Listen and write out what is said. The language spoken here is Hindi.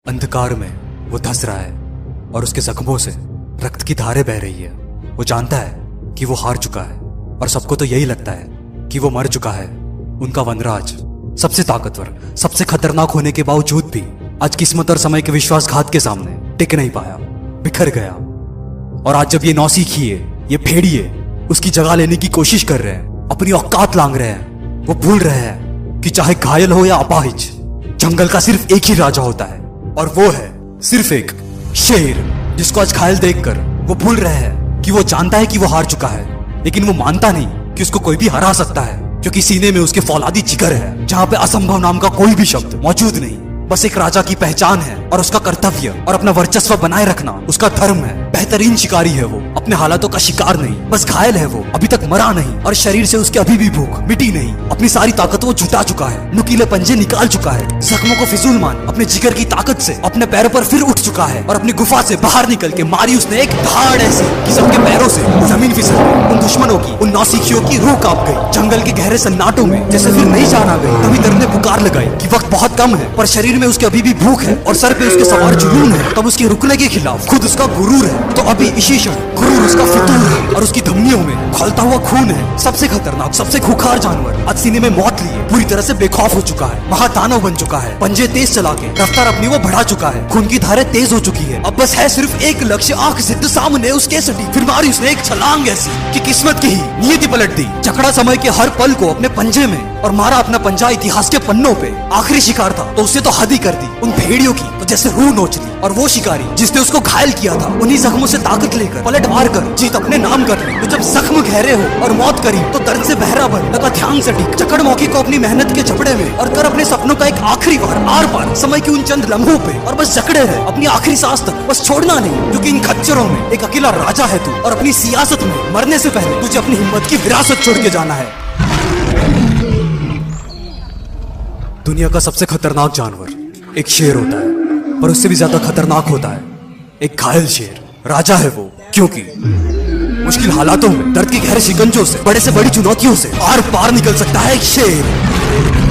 अंधकार में वो धंस रहा है और उसके जख्मों से रक्त की धारें बह रही है। वो जानता है कि वो हार चुका है और सबको तो यही लगता है कि वो मर चुका है। उनका वनराज सबसे ताकतवर, सबसे खतरनाक होने के बावजूद भी आज किस्मत और समय के विश्वासघात के सामने टिक नहीं पाया, बिखर गया। और आज जब ये नौसिखिए, ये भेड़िए उसकी जगह लेने की कोशिश कर रहे हैं, अपनी औकात लांग रहे हैं, वो भूल रहे हैं कि चाहे घायल हो या अपाहिज, जंगल का सिर्फ एक ही राजा होता है और वो है सिर्फ एक शेर। जिसको आज घायल देखकर वो भूल रहे हैं कि वो जानता है कि वो हार चुका है, लेकिन वो मानता नहीं कि उसको कोई भी हरा सकता है, क्योंकि सीने में उसके फौलादी जिगर है जहां पे असंभव नाम का कोई भी शब्द मौजूद नहीं। बस एक राजा की पहचान है और उसका कर्तव्य और अपना वर्चस्व बनाए रखना उसका धर्म है। बेहतरीन शिकारी है वो, अपने हालातों का शिकार नहीं, बस घायल है वो, अभी तक मरा नहीं और शरीर से उसके अभी भी भूख मिटी नहीं। अपनी सारी ताकत वो जुटा चुका है, नुकीले पंजे निकाल चुका है, जख्मों को फिजूल मान अपने जिगर की ताकत से अपने पैरों पर फिर उठ चुका है और अपनी गुफा से बाहर निकल के मारी उसने एक धाड़ ऐसी कि सबके पैरों से जमीन फिसल गई। उन दुश्मनों की, उन नौसिखियों की रूह कांप गई। जंगल के गहरे सन्नाटों में जैसे फिर नई जान आ गई। तभी दर्द ने पुकार लगाई कि वक्त बहुत कम है, पर शरीर में उसके अभी भी भूख है और सर पे उसके सवार जुनून है। तब उसके रुकने के खिलाफ खुद उसका गुरूर है, तो अभी इसी क्षण गुरूर उसका फितूर है और उसकी धमनियों में खौलता हुआ खून है। सबसे खतरनाक, सबसे खूंखार जानवर आज सीने में मौत लिए पूरी तरह से बेखौफ हो चुका है, महादानव बन चुका है। पंजे तेज चला के रफ्तार अपनी वो बढ़ा चुका है, खून की धारें तेज हो चुकी है। अब बस है सिर्फ एक लक्ष्य, आंख सिद्ध सामने उसके सटी। फिर मारी उसने एक छलांग ऐसी कि किस्मत की ही नियति पलट दी। जकड़ा समय के हर पल को अपने पंजे में और मारा अपना पंजा इतिहास के पन्नों पे। आखिरी शिकार था तो उससे तो हद ही कर दी, उन भेड़ियों की तो जैसे रूह नोच ली। और वो शिकारी जिसने उसको घायल किया था, उन्हीं जख्मों से ताकत लेकर पलट मार कर जीत अपने नाम कर ली। तो जब जख्म गहरे हो और मौत करीब, तो दर्द से बहरा बन लगा ध्यान से टिक। चकड़ मौके को अपनी मेहनत के झपड़े में और कर अपने सपनों का एक आखिरी बार आर पार समय की उन चंद लम्हों पे। और बस जकड़े रहे अपनी आखिरी सांस तक, बस छोड़ना नहीं, क्योंकि इन खच्चरों में एक अकेला राजा है तू। और अपनी सियासत में मरने से पहले तुझे अपनी हिम्मत की विरासत छोड़ के जाना है। दुनिया का सबसे खतरनाक जानवर एक शेर होता है, पर उससे भी ज्यादा खतरनाक होता है एक घायल शेर। राजा है वो, क्योंकि मुश्किल हालातों में, दर्द के गहरे शिकंजों से, बड़े से बड़ी चुनौतियों से आर पार निकल सकता है एक शेर।